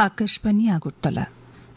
আকাশবাণী আগরতলা।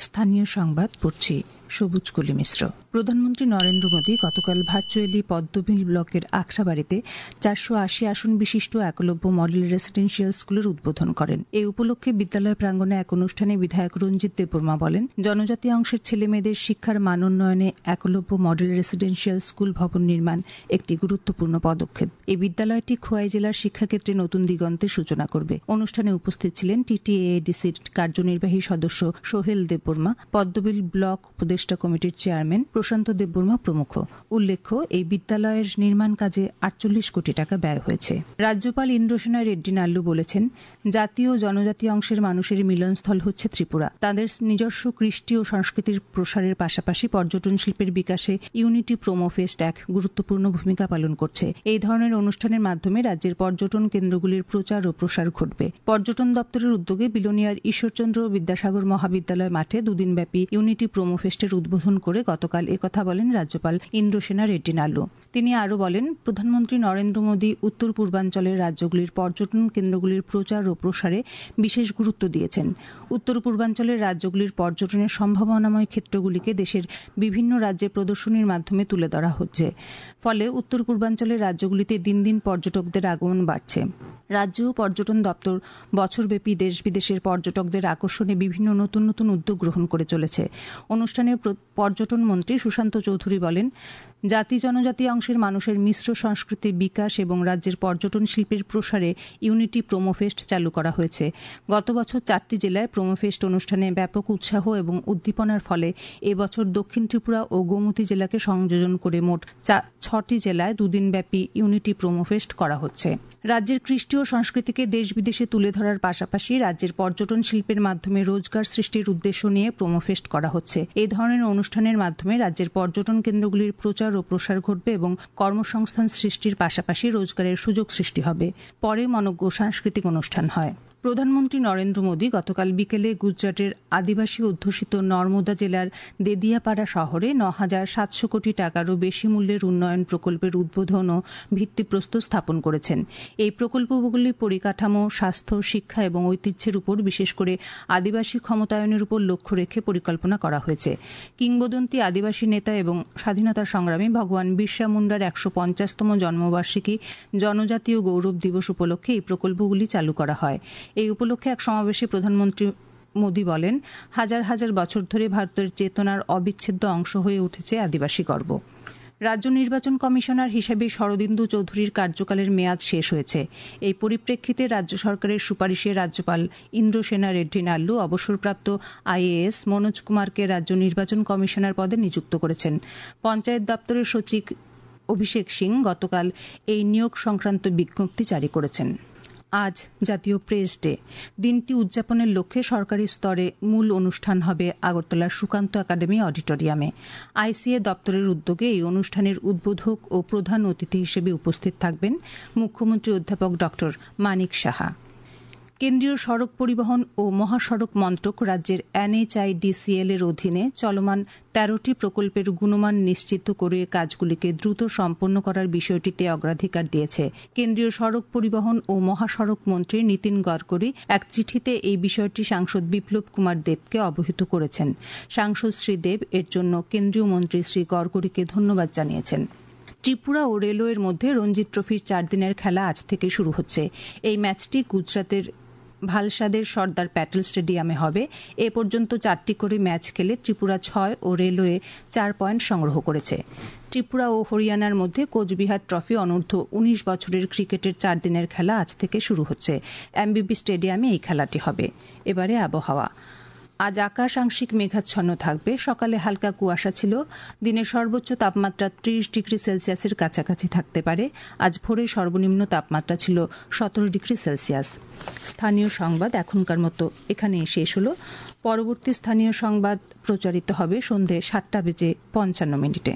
স্থানীয় সংবাদ পড়ছি সবুজ কলি মিশ্র। প্রধানমন্ত্রী নরেন্দ্র মোদী গতকাল ভার্চুয়ালি পদ্মবিল ব্লকের আখড়াবাড়িতে 480 আসন বিশিষ্ট একলব্য মডেল রেসিডেন্সিয়াল স্কুলের উদ্বোধন করেন। এই উপলক্ষে বিদ্যালয় প্রাঙ্গণে এক অনুষ্ঠানে বিধায়ক রঞ্জিত দেববর্মা বলেন, জনজাতি অংশের ছেলেমেয়েদের শিক্ষার মান উন্নয়নে একলব্য মডেল রেসিডেন্সিয়াল স্কুল ভবন নির্মাণ একটি গুরুত্বপূর্ণ পদক্ষেপ। এই বিদ্যালয়টি খোয়াই জেলার শিক্ষাক্ষেত্রে নতুন দিগন্তের সূচনা করবে। অনুষ্ঠানে উপস্থিত ছিলেন টিটিএডিসির কার্যনির্বাহী সদস্য সোহেল দেববর্মা, পদ্মবিল ব্লক উপদেষ্টা কমিটির চেয়ারম্যান প্রশান্ত দেববর্মা প্রমুখ। উল্লেখ্য, এই বিদ্যালয়ের নির্মাণ কাজে 48 কোটি টাকা ব্যয় হয়েছে। রাজ্যপাল ইন্দ্রসেনা রেড্ডি নাল্লু বলেছেন, জাতীয় ও জনজাতি অংশের মানুষের মিলনস্থল হচ্ছে ত্রিপুরা। তাদের নিজস্ব কৃষ্টি ও সংস্কৃতির প্রসারের পাশাপাশি পর্যটন শিল্পের বিকাশে ইউনিটি প্রোমো ফেস্ট এক গুরুত্বপূর্ণ ভূমিকা পালন করছে। এই ধরনের অনুষ্ঠানের মাধ্যমে রাজ্যের পর্যটন কেন্দ্রগুলির প্রচার ও প্রসার ঘটবে। পর্যটন দপ্তরের উদ্যোগে বিলোনিয়ার ঈশ্বরচন্দ্র বিদ্যাসাগর মহাবিদ্যালয় মাঠে দুদিনব্যাপী ইউনিটি প্রোমো ফেস্টের উদ্বোধন করে গতকাল একথা বলেন রাজ্যপাল ইন্দ্রসেনা রেড্ডি নাল্লু। তিনি আরও বলেন, প্রধানমন্ত্রী নরেন্দ্র মোদী উত্তর পূর্বাঞ্চলের রাজ্যগুলির পর্যটন কেন্দ্রগুলির প্রচার ও প্রসারে বিশেষ গুরুত্ব দিয়েছেন। উত্তর পূর্বাঞ্চলের রাজ্যগুলির পর্যটনের সম্ভাবনাময় ক্ষেত্রগুলিকে দেশের বিভিন্ন রাজ্যে প্রদর্শনীর মাধ্যমে তুলে ধরা হচ্ছে। ফলে উত্তর পূর্বাঞ্চলের রাজ্যগুলিতে দিন দিন পর্যটকদের আগমন বাড়ছে। রাজ্য ও পর্যটন দপ্তর বছরব্যাপী দেশ বিদেশের পর্যটকদের আকর্ষণে বিভিন্ন নতুন নতুন উদ্যোগ গ্রহণ করে চলেছে। অনুষ্ঠানে পর্যটন মন্ত্রী সুশান্ত চৌধুরী বলেন, জাতি জনজাতি অংশের মানুষের মিশ্র সংস্কৃতির বিকাশ এবং রাজ্যের পর্যটন শিল্পের প্রসারে ইউনিটি প্রোমো ফেস্ট চালু করা হয়েছে। গত বছর 4টি জেলায় প্রোমো ফেস্ট অনুষ্ঠানে ব্যাপক উৎসাহ এবং উদ্দীপনার ফলে এবছর দক্ষিণ ত্রিপুরা ও গোমতী জেলাকে সংযোজন করে মোট 6টি জেলায় দুদিনব্যাপী ইউনিটি প্রোমো ফেস্ট করা হচ্ছে। রাজ্যের কৃষ্টি ও সংস্কৃতিকে দেশ বিদেশে তুলে ধরার পাশাপাশি রাজ্যের পর্যটন শিল্পের মাধ্যমে রোজগার সৃষ্টির উদ্দেশ্য নিয়ে প্রোমো ফেস্ট করা হচ্ছে। এই ধরনের অনুষ্ঠানের মাধ্যমে রাজ্যের পর্যটন কেন্দ্রগুলির প্রচার ও প্রসার ঘটবে এবং কর্মসংস্থান সৃষ্টির পাশাপাশি রোজগারের সুযোগ সৃষ্টি হবে। পরে মনোজ্ঞ সাংস্কৃতিক অনুষ্ঠান হয়। প্রধানমন্ত্রী নরেন্দ্র মোদী গতকাল বিকেলে গুজরাটের আদিবাসী অধ্যুষিত নর্মদা জেলার দেদিয়াপাড়া শহরে 9,700 কোটি টাকারও বেশি মূল্যের উন্নয়ন প্রকল্পের উদ্বোধন ও ভিত্তিপ্রস্তর স্থাপন করেছেন। এই প্রকল্পগুলি পরিকাঠামো, স্বাস্থ্য, শিক্ষা এবং ঐতিহ্যের উপর, বিশেষ করে আদিবাসী ক্ষমতায়নের উপর লক্ষ্য রেখে পরিকল্পনা করা হয়েছে। কিংবদন্তি আদিবাসী নেতা এবং স্বাধীনতা সংগ্রামী ভগবান বিরসা মুন্ডার 150তম জন্মবার্ষিকী জনজাতীয় গৌরব দিবস উপলক্ষে এই প্রকল্পগুলি চালু করা হয়। এই উপলক্ষে এক সমাবেশে প্রধানমন্ত্রী মোদী বলেন, হাজার হাজার বছর ধরে ভারতের চেতনার অবিচ্ছেদ্য অংশ হয়ে উঠেছে আদিবাসী গর্ব। রাজ্য নির্বাচন কমিশনার হিসেবে শরদিন্দু চৌধুরীর কার্যকালের মেয়াদ শেষ হয়েছে। এই পরিপ্রেক্ষিতে রাজ্য সরকারের সুপারিশে রাজ্যপাল ইন্দ্রসেনা রেড্ডি নাল্লু অবসরপ্রাপ্ত আইএএস মনোজ কুমারকে রাজ্য নির্বাচন কমিশনার পদে নিযুক্ত করেছেন। পঞ্চায়েত দপ্তরের সচিব অভিষেক সিং গতকাল এই নিয়োগ সংক্রান্ত বিজ্ঞপ্তি জারি করেছেন। আজ জাতীয় প্রেস ডে। দিনটি উদযাপনের লক্ষ্যে সরকারি স্তরে মূল অনুষ্ঠান হবে আগরতলার সুকান্ত একাডেমি অডিটোরিয়ামে। আইসিএ দপ্তরের উদ্যোগে এই অনুষ্ঠানের উদ্বোধক ও প্রধান অতিথি হিসেবে উপস্থিত থাকবেন মুখ্যমন্ত্রী অধ্যাপক ডক্টর মানিক সাহা। কেন্দ্রীয় সড়ক পরিবহন ও মহাসড়ক মন্ত্রক রাজ্যের NHIDCL এর অধীনে চলমান 13টি প্রকল্পের গুণমান নিশ্চিত করে কাজগুলিকে দ্রুত সম্পন্ন করার বিষয়টিতে অগ্রাধিকার দিয়েছে। কেন্দ্রীয় সড়ক পরিবহন ও মহাসড়ক মন্ত্রী নীতিন গডকরি এক চিঠিতে এই বিষয়টি সাংসদ বিপ্লব কুমার দেবকে অবহিত করেছেন। সাংসদ শ্রী দেব এর জন্য কেন্দ্রীয় মন্ত্রী শ্রী গডকরিকে ধন্যবাদ জানিয়েছেন। ত্রিপুরা ও রেলওয়ের মধ্যে রঞ্জি ট্রফির 4 দিনের খেলা আজ থেকে শুরু হচ্ছে। এই ম্যাচটি গুজরাতের ভালসাদের সর্দার প্যাটেল স্টেডিয়ামে হবে। এ পর্যন্ত 4টি করে ম্যাচ খেলে ত্রিপুরা 6 ও রেলওয়ে 4 পয়েন্ট সংগ্রহ করেছে। ত্রিপুরা ও হরিয়ানার মধ্যে কোচবিহার ট্রফি অনূর্ধ্ব 19 বছরের ক্রিকেটের 4 দিনের খেলা আজ থেকে শুরু হচ্ছে। এমবিবি স্টেডিয়ামে এই খেলাটি হবে। এবারে আবহাওয়া। আজ আকাশ আংশিক মেঘাচ্ছন্ন থাকবে। সকালে হালকা কুয়াশা ছিল। দিনের সর্বোচ্চ তাপমাত্রা 30 ডিগ্রি সেলসিয়াসের কাছাকাছি থাকতে পারে। আজ ভোরে সর্বনিম্ন তাপমাত্রা ছিল 17 ডিগ্রি সেলসিয়াস। স্থানীয় সংবাদ এখনকার মতো এখানেই শেষ হলো। পরবর্তী স্থানীয় সংবাদ প্রচারিত হবে সন্ধে 7:55 মিনিটে।